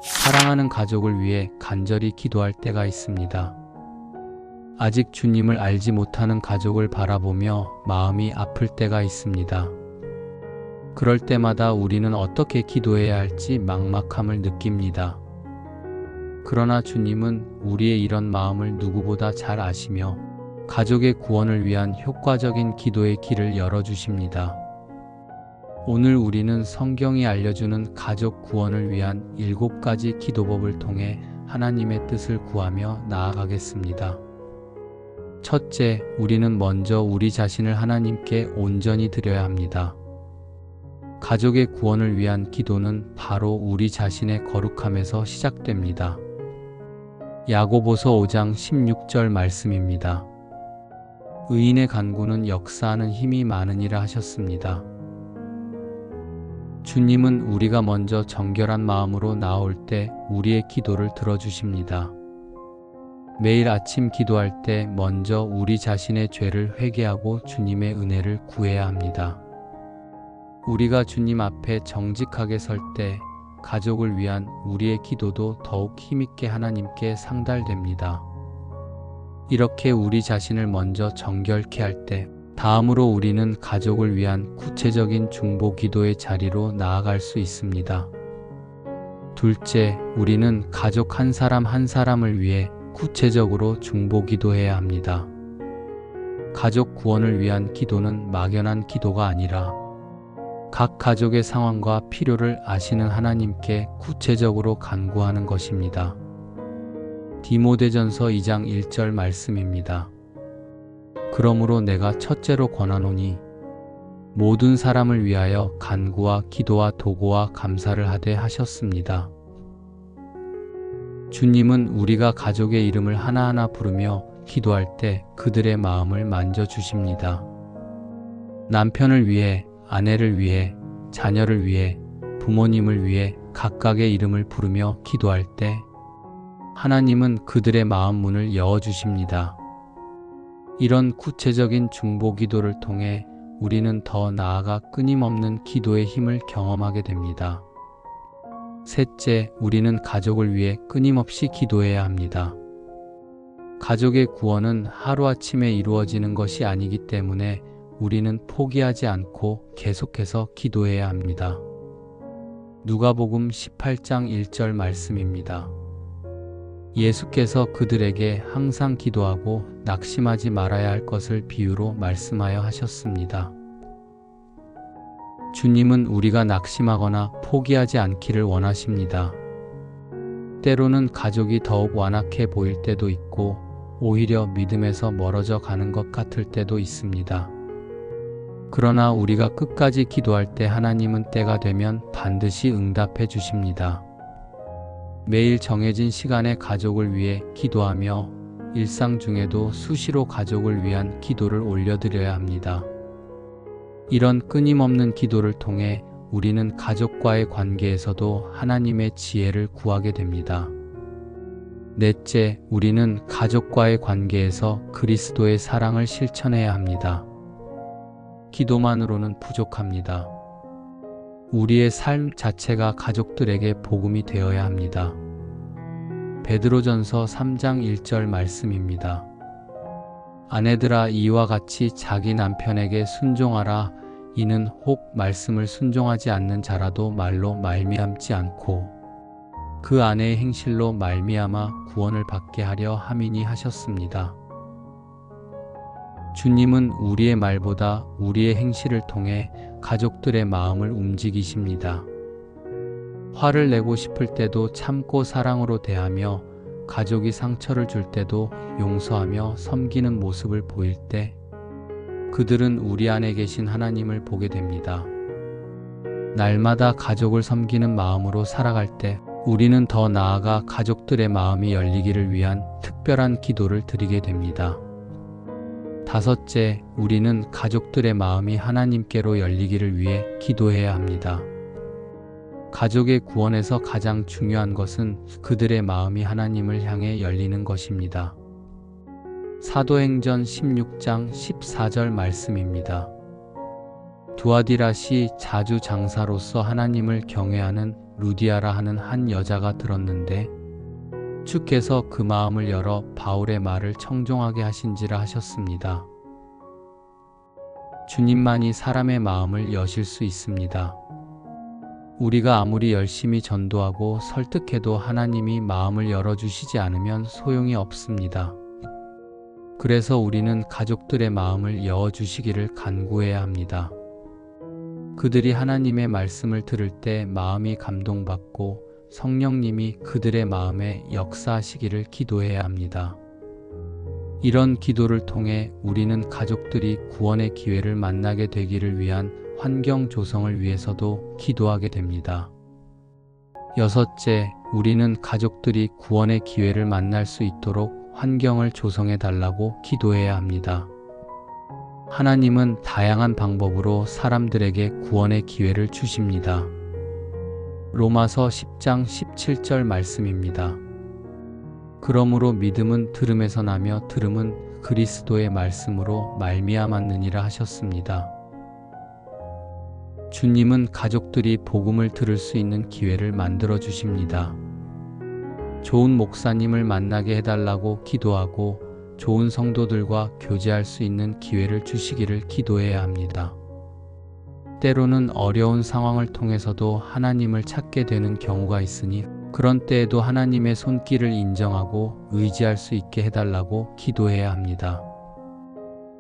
사랑하는 가족을 위해 간절히 기도할 때가 있습니다. 아직 주님을 알지 못하는 가족을 바라보며 마음이 아플 때가 있습니다. 그럴 때마다 우리는 어떻게 기도해야 할지 막막함을 느낍니다. 그러나 주님은 우리의 이런 마음을 누구보다 잘 아시며 가족의 구원을 위한 효과적인 기도의 길을 열어주십니다. 오늘 우리는 성경이 알려주는 가족 구원을 위한 7가지 기도법을 통해 하나님의 뜻을 구하며 나아가겠습니다. 첫째, 우리는 먼저 우리 자신을 하나님께 온전히 드려야 합니다. 가족의 구원을 위한 기도는 바로 우리 자신의 거룩함에서 시작됩니다. 야고보서 5장 16절 말씀입니다. 의인의 간구는 역사하는 힘이 많으니라 하셨습니다. 주님은 우리가 먼저 정결한 마음으로 나올 때 우리의 기도를 들어주십니다. 매일 아침 기도할 때 먼저 우리 자신의 죄를 회개하고 주님의 은혜를 구해야 합니다. 우리가 주님 앞에 정직하게 설 때 가족을 위한 우리의 기도도 더욱 힘있게 하나님께 상달됩니다. 이렇게 우리 자신을 먼저 정결케 할 때 다음으로 우리는 가족을 위한 구체적인 중보 기도의 자리로 나아갈 수 있습니다. 둘째, 우리는 가족 한 사람 한 사람을 위해 구체적으로 중보 기도해야 합니다. 가족 구원을 위한 기도는 막연한 기도가 아니라 각 가족의 상황과 필요를 아시는 하나님께 구체적으로 간구하는 것입니다. 디모데전서 2장 1절 말씀입니다. 그러므로 내가 첫째로 권하노니 모든 사람을 위하여 간구와 기도와 도고와 감사를 하되 하셨습니다. 주님은 우리가 가족의 이름을 하나하나 부르며 기도할 때 그들의 마음을 만져주십니다. 남편을 위해, 아내를 위해, 자녀를 위해, 부모님을 위해 각각의 이름을 부르며 기도할 때 하나님은 그들의 마음 문을 여어주십니다. 이런 구체적인 중보 기도를 통해 우리는 더 나아가 끊임없는 기도의 힘을 경험하게 됩니다. 셋째, 우리는 가족을 위해 끊임없이 기도해야 합니다. 가족의 구원은 하루아침에 이루어지는 것이 아니기 때문에 우리는 포기하지 않고 계속해서 기도해야 합니다. 누가복음 18장 1절 말씀입니다. 예수께서 그들에게 항상 기도하고 낙심하지 말아야 할 것을 비유로 말씀하여 하셨습니다. 주님은 우리가 낙심하거나 포기하지 않기를 원하십니다. 때로는 가족이 더욱 완악해 보일 때도 있고 오히려 믿음에서 멀어져 가는 것 같을 때도 있습니다. 그러나 우리가 끝까지 기도할 때 하나님은 때가 되면 반드시 응답해 주십니다. 매일 정해진 시간에 가족을 위해 기도하며 일상 중에도 수시로 가족을 위한 기도를 올려드려야 합니다. 이런 끊임없는 기도를 통해 우리는 가족과의 관계에서도 하나님의 지혜를 구하게 됩니다. 넷째, 우리는 가족과의 관계에서 그리스도의 사랑을 실천해야 합니다. 기도만으로는 부족합니다. 우리의 삶 자체가 가족들에게 복음이 되어야 합니다. 베드로전서 3장 1절 말씀입니다. 아내들아 이와 같이 자기 남편에게 순종하라. 이는 혹 말씀을 순종하지 않는 자라도 말로 말미암지 않고 그 아내의 행실로 말미암아 구원을 받게 하려 함이니 하셨습니다. 주님은 우리의 말보다 우리의 행실을 통해 가족들의 마음을 움직이십니다. 화를 내고 싶을 때도 참고 사랑으로 대하며 가족이 상처를 줄 때도 용서하며 섬기는 모습을 보일 때 그들은 우리 안에 계신 하나님을 보게 됩니다. 날마다 가족을 섬기는 마음으로 살아갈 때 우리는 더 나아가 가족들의 마음이 열리기를 위한 특별한 기도를 드리게 됩니다. 다섯째, 우리는 가족들의 마음이 하나님께로 열리기를 위해 기도해야 합니다. 가족의 구원에서 가장 중요한 것은 그들의 마음이 하나님을 향해 열리는 것입니다. 사도행전 16장 14절 말씀입니다. 두아디라시 자주 장사로서 하나님을 경외하는 루디아라 하는 한 여자가 들었는데 주께서 그 마음을 열어 바울의 말을 청종하게 하신지라 하셨습니다. 주님만이 사람의 마음을 여실 수 있습니다. 우리가 아무리 열심히 전도하고 설득해도 하나님이 마음을 열어주시지 않으면 소용이 없습니다. 그래서 우리는 가족들의 마음을 여어주시기를 간구해야 합니다. 그들이 하나님의 말씀을 들을 때 마음이 감동받고 성령님이 그들의 마음에 역사하시기를 기도해야 합니다. 이런 기도를 통해 우리는 가족들이 구원의 기회를 만나게 되기를 위한 환경 조성을 위해서도 기도하게 됩니다. 여섯째, 우리는 가족들이 구원의 기회를 만날 수 있도록 환경을 조성해 달라고 기도해야 합니다. 하나님은 다양한 방법으로 사람들에게 구원의 기회를 주십니다. 로마서 10장 17절 말씀입니다. 그러므로 믿음은 들음에서 나며 들음은 그리스도의 말씀으로 말미암았느니라 하셨습니다. 주님은 가족들이 복음을 들을 수 있는 기회를 만들어 주십니다. 좋은 목사님을 만나게 해달라고 기도하고 좋은 성도들과 교제할 수 있는 기회를 주시기를 기도해야 합니다. 때로는 어려운 상황을 통해서도 하나님을 찾게 되는 경우가 있으니 그런 때에도 하나님의 손길을 인정하고 의지할 수 있게 해달라고 기도해야 합니다.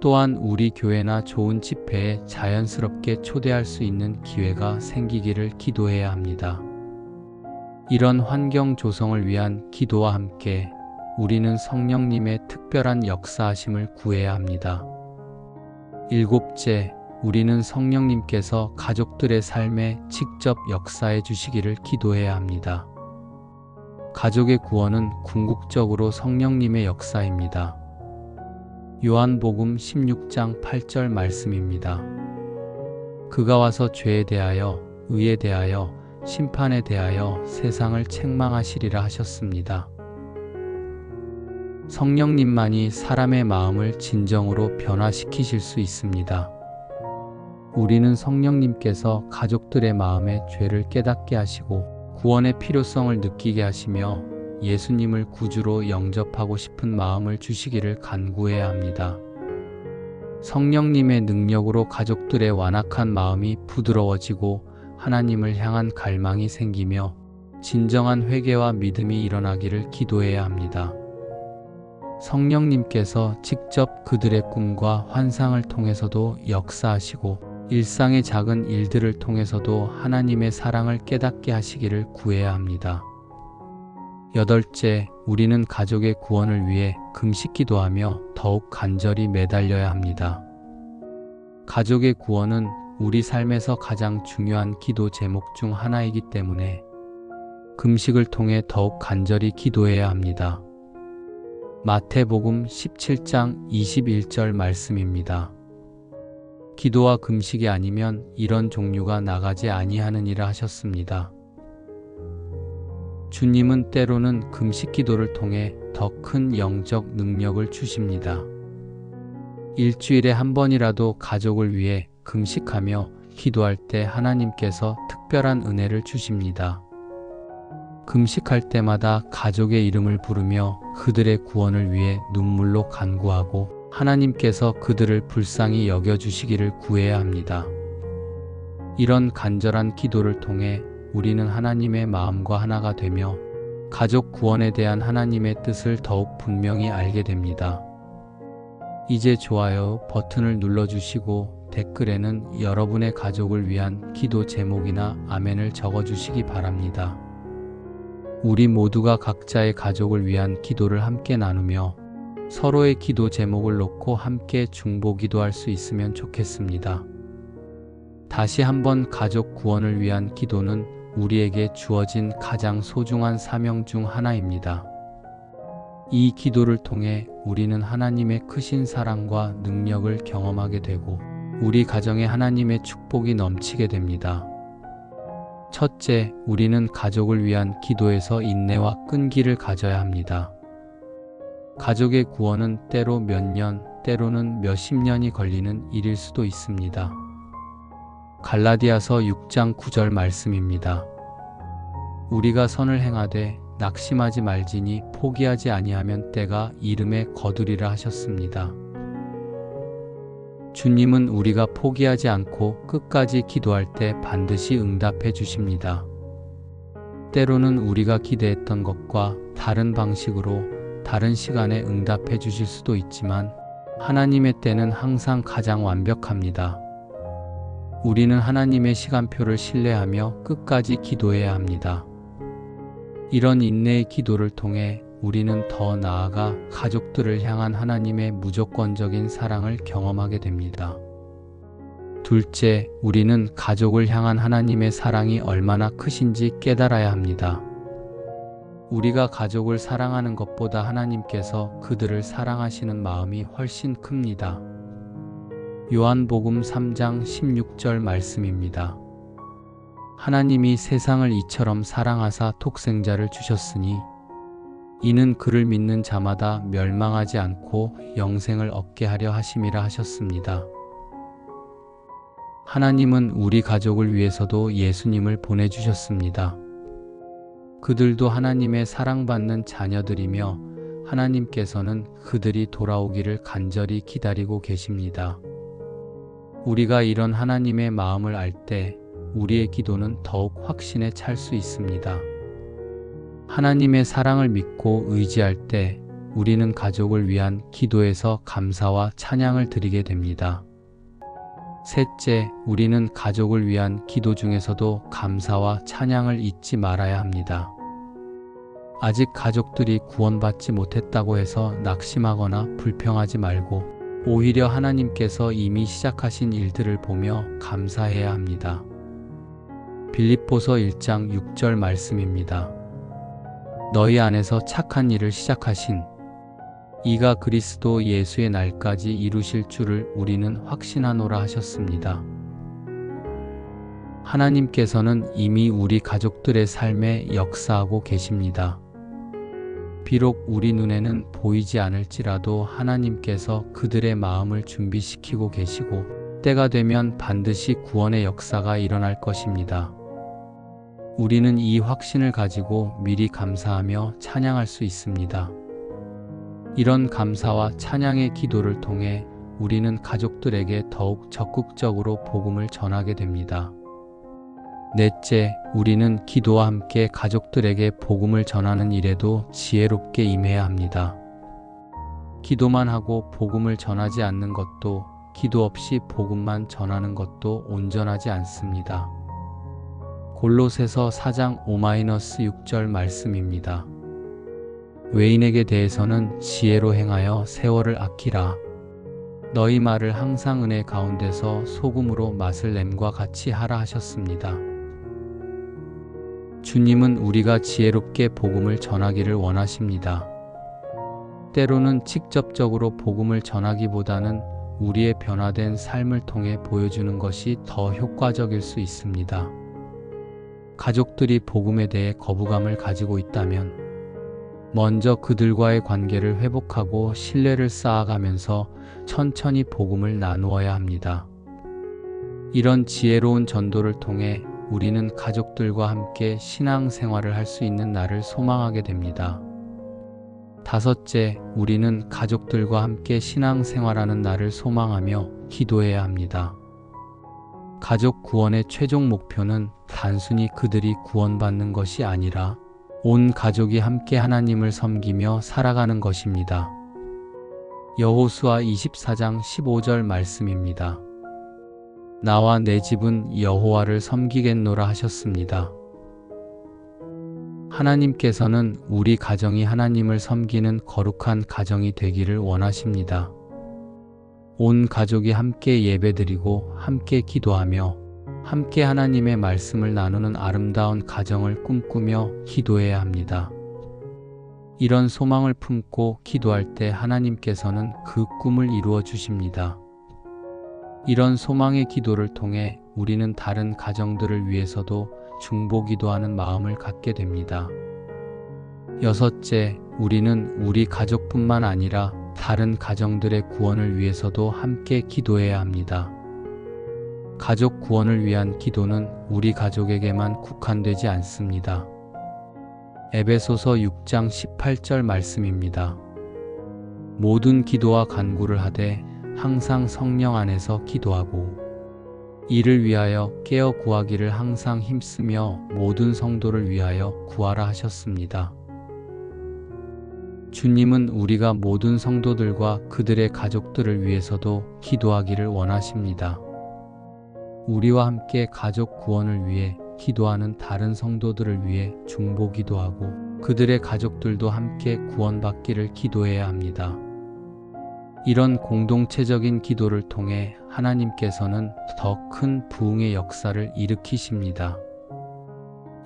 또한 우리 교회나 좋은 집회에 자연스럽게 초대할 수 있는 기회가 생기기를 기도해야 합니다. 이런 환경 조성을 위한 기도와 함께 우리는 성령님의 특별한 역사하심을 구해야 합니다. 일곱째, 우리는 성령님께서 가족들의 삶에 직접 역사해 주시기를 기도해야 합니다. 가족의 구원은 궁극적으로 성령님의 역사입니다. 요한복음 16장 8절 말씀입니다. 그가 와서 죄에 대하여, 의에 대하여, 심판에 대하여 세상을 책망하시리라 하셨습니다. 성령님만이 사람의 마음을 진정으로 변화시키실 수 있습니다. 우리는 성령님께서 가족들의 마음에 죄를 깨닫게 하시고 구원의 필요성을 느끼게 하시며 예수님을 구주로 영접하고 싶은 마음을 주시기를 간구해야 합니다. 성령님의 능력으로 가족들의 완악한 마음이 부드러워지고 하나님을 향한 갈망이 생기며 진정한 회개와 믿음이 일어나기를 기도해야 합니다. 성령님께서 직접 그들의 꿈과 환상을 통해서도 역사하시고 일상의 작은 일들을 통해서도 하나님의 사랑을 깨닫게 하시기를 구해야 합니다. 여덟째, 우리는 가족의 구원을 위해 금식 기도하며 더욱 간절히 매달려야 합니다. 가족의 구원은 우리 삶에서 가장 중요한 기도 제목 중 하나이기 때문에 금식을 통해 더욱 간절히 기도해야 합니다. 마태복음 17장 21절 말씀입니다. 기도와 금식이 아니면 이런 종류가 나가지 아니하느니라 하셨습니다. 주님은 때로는 금식 기도를 통해 더 큰 영적 능력을 주십니다. 일주일에 한 번이라도 가족을 위해 금식하며 기도할 때 하나님께서 특별한 은혜를 주십니다. 금식할 때마다 가족의 이름을 부르며 그들의 구원을 위해 눈물로 간구하고 하나님께서 그들을 불쌍히 여겨주시기를 구해야 합니다. 이런 간절한 기도를 통해 우리는 하나님의 마음과 하나가 되며 가족 구원에 대한 하나님의 뜻을 더욱 분명히 알게 됩니다. 이제 좋아요 버튼을 눌러주시고 댓글에는 여러분의 가족을 위한 기도 제목이나 아멘을 적어주시기 바랍니다. 우리 모두가 각자의 가족을 위한 기도를 함께 나누며 서로의 기도 제목을 놓고 함께 중보 기도할 수 있으면 좋겠습니다. 다시 한번 가족 구원을 위한 기도는 우리에게 주어진 가장 소중한 사명 중 하나입니다. 이 기도를 통해 우리는 하나님의 크신 사랑과 능력을 경험하게 되고 우리 가정에 하나님의 축복이 넘치게 됩니다. 첫째, 우리는 가족을 위한 기도에서 인내와 끈기를 가져야 합니다. 가족의 구원은 때로 몇 년, 때로는 몇십 년이 걸리는 일일 수도 있습니다. 갈라디아서 6장 9절 말씀입니다. 우리가 선을 행하되 낙심하지 말지니 포기하지 아니하면 때가 이름에 거두리라 하셨습니다. 주님은 우리가 포기하지 않고 끝까지 기도할 때 반드시 응답해 주십니다. 때로는 우리가 기대했던 것과 다른 방식으로 다른 시간에 응답해 주실 수도 있지만 하나님의 때는 항상 가장 완벽합니다. 우리는 하나님의 시간표를 신뢰하며 끝까지 기도해야 합니다. 이런 인내의 기도를 통해 우리는 더 나아가 가족들을 향한 하나님의 무조건적인 사랑을 경험하게 됩니다. 둘째, 우리는 가족을 향한 하나님의 사랑이 얼마나 크신지 깨달아야 합니다. 우리가 가족을 사랑하는 것보다 하나님께서 그들을 사랑하시는 마음이 훨씬 큽니다. 요한복음 3장 16절 말씀입니다. 하나님이 세상을 이처럼 사랑하사 독생자를 주셨으니 이는 그를 믿는 자마다 멸망하지 않고 영생을 얻게 하려 하심이라 하셨습니다. 하나님은 우리 가족을 위해서도 예수님을 보내주셨습니다. 그들도 하나님의 사랑받는 자녀들이며 하나님께서는 그들이 돌아오기를 간절히 기다리고 계십니다. 우리가 이런 하나님의 마음을 알 때 우리의 기도는 더욱 확신에 찰 수 있습니다. 하나님의 사랑을 믿고 의지할 때 우리는 가족을 위한 기도에서 감사와 찬양을 드리게 됩니다. 셋째, 우리는 가족을 위한 기도 중에서도 감사와 찬양을 잊지 말아야 합니다. 아직 가족들이 구원받지 못했다고 해서 낙심하거나 불평하지 말고 오히려 하나님께서 이미 시작하신 일들을 보며 감사해야 합니다. 빌립보서 1장 6절 말씀입니다. 너희 안에서 착한 일을 시작하신 이가 그리스도 예수의 날까지 이루실 줄을 우리는 확신하노라 하셨습니다. 하나님께서는 이미 우리 가족들의 삶에 역사하고 계십니다. 비록 우리 눈에는 보이지 않을지라도 하나님께서 그들의 마음을 준비시키고 계시고 때가 되면 반드시 구원의 역사가 일어날 것입니다. 우리는 이 확신을 가지고 미리 감사하며 찬양할 수 있습니다. 이런 감사와 찬양의 기도를 통해 우리는 가족들에게 더욱 적극적으로 복음을 전하게 됩니다. 넷째, 우리는 기도와 함께 가족들에게 복음을 전하는 일에도 지혜롭게 임해야 합니다. 기도만 하고 복음을 전하지 않는 것도 기도 없이 복음만 전하는 것도 온전하지 않습니다. 골로새서 4장 5-6절 말씀입니다. 외인에게 대해서는 지혜로 행하여 세월을 아끼라. 너희 말을 항상 은혜 가운데서 소금으로 맛을 냄과 같이 하라 하셨습니다. 주님은 우리가 지혜롭게 복음을 전하기를 원하십니다. 때로는 직접적으로 복음을 전하기보다는 우리의 변화된 삶을 통해 보여주는 것이 더 효과적일 수 있습니다. 가족들이 복음에 대해 거부감을 가지고 있다면 먼저 그들과의 관계를 회복하고 신뢰를 쌓아가면서 천천히 복음을 나누어야 합니다. 이런 지혜로운 전도를 통해 우리는 가족들과 함께 신앙생활을 할 수 있는 날을 소망하게 됩니다. 다섯째, 우리는 가족들과 함께 신앙생활하는 날을 소망하며 기도해야 합니다. 가족 구원의 최종 목표는 단순히 그들이 구원받는 것이 아니라 온 가족이 함께 하나님을 섬기며 살아가는 것입니다. 여호수아 24장 15절 말씀입니다. 나와 내 집은 여호와를 섬기겠노라 하셨습니다. 하나님께서는 우리 가정이 하나님을 섬기는 거룩한 가정이 되기를 원하십니다. 온 가족이 함께 예배드리고 함께 기도하며 함께 하나님의 말씀을 나누는 아름다운 가정을 꿈꾸며 기도해야 합니다. 이런 소망을 품고 기도할 때 하나님께서는 그 꿈을 이루어 주십니다. 이런 소망의 기도를 통해 우리는 다른 가정들을 위해서도 중보기도하는 마음을 갖게 됩니다. 여섯째, 우리는 우리 가족뿐만 아니라 다른 가정들의 구원을 위해서도 함께 기도해야 합니다. 가족 구원을 위한 기도는 우리 가족에게만 국한되지 않습니다. 에베소서 6장 18절 말씀입니다. 모든 기도와 간구를 하되 항상 성령 안에서 기도하고 이를 위하여 깨어 구하기를 항상 힘쓰며 모든 성도를 위하여 구하라 하셨습니다. 주님은 우리가 모든 성도들과 그들의 가족들을 위해서도 기도하기를 원하십니다. 우리와 함께 가족 구원을 위해 기도하는 다른 성도들을 위해 중보기도 하고 그들의 가족들도 함께 구원받기를 기도해야 합니다. 이런 공동체적인 기도를 통해 하나님께서는 더 큰 부흥의 역사를 일으키십니다.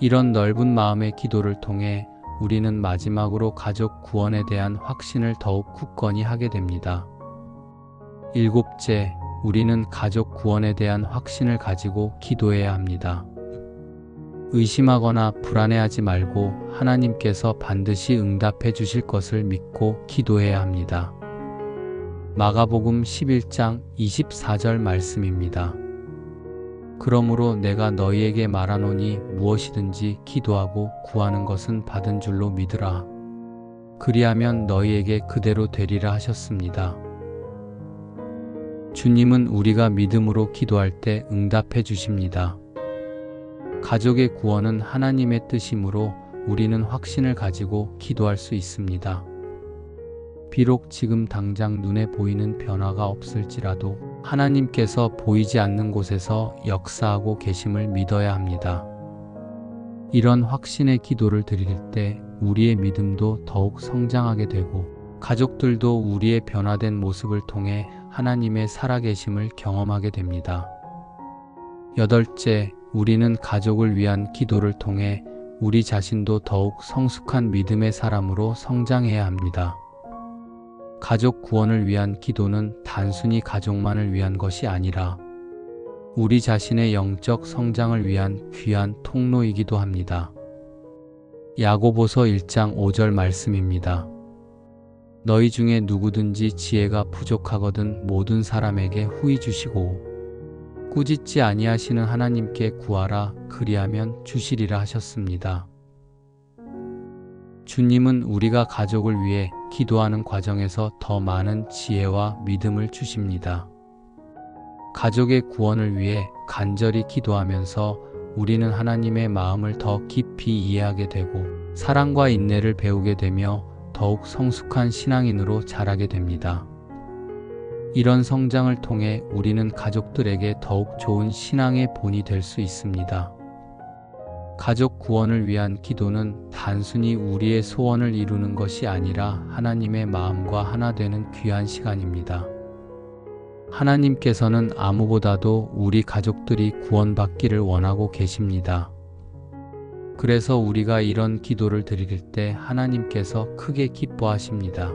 이런 넓은 마음의 기도를 통해 우리는 마지막으로 가족 구원에 대한 확신을 더욱 굳건히 하게 됩니다. 7째, 우리는 가족 구원에 대한 확신을 가지고 기도해야 합니다. 의심하거나 불안해하지 말고 하나님께서 반드시 응답해 주실 것을 믿고 기도해야 합니다. 마가복음 11장 24절 말씀입니다. 그러므로 내가 너희에게 말하노니 무엇이든지 기도하고 구하는 것은 받은 줄로 믿으라. 그리하면 너희에게 그대로 되리라 하셨습니다. 주님은 우리가 믿음으로 기도할 때 응답해 주십니다. 가족의 구원은 하나님의 뜻이므로 우리는 확신을 가지고 기도할 수 있습니다. 비록 지금 당장 눈에 보이는 변화가 없을지라도 하나님께서 보이지 않는 곳에서 역사하고 계심을 믿어야 합니다. 이런 확신의 기도를 드릴 때 우리의 믿음도 더욱 성장하게 되고 가족들도 우리의 변화된 모습을 통해 하나님의 살아계심을 경험하게 됩니다. 8째, 우리는 가족을 위한 기도를 통해 우리 자신도 더욱 성숙한 믿음의 사람으로 성장해야 합니다. 가족 구원을 위한 기도는 단순히 가족만을 위한 것이 아니라 우리 자신의 영적 성장을 위한 귀한 통로이기도 합니다. 야고보서 1장 5절 말씀입니다. 너희 중에 누구든지 지혜가 부족하거든 모든 사람에게 후히 주시고 꾸짖지 아니하시는 하나님께 구하라 그리하면 주시리라 하셨습니다. 주님은 우리가 가족을 위해 기도하는 과정에서 더 많은 지혜와 믿음을 주십니다. 가족의 구원을 위해 간절히 기도하면서 우리는 하나님의 마음을 더 깊이 이해하게 되고 사랑과 인내를 배우게 되며 더욱 성숙한 신앙인으로 자라게 됩니다. 이런 성장을 통해 우리는 가족들에게 더욱 좋은 신앙의 본이 될 수 있습니다. 가족 구원을 위한 기도는 단순히 우리의 소원을 이루는 것이 아니라 하나님의 마음과 하나 되는 귀한 시간입니다. 하나님께서는 아무보다도 우리 가족들이 구원받기를 원하고 계십니다. 그래서 우리가 이런 기도를 드릴 때 하나님께서 크게 기뻐하십니다.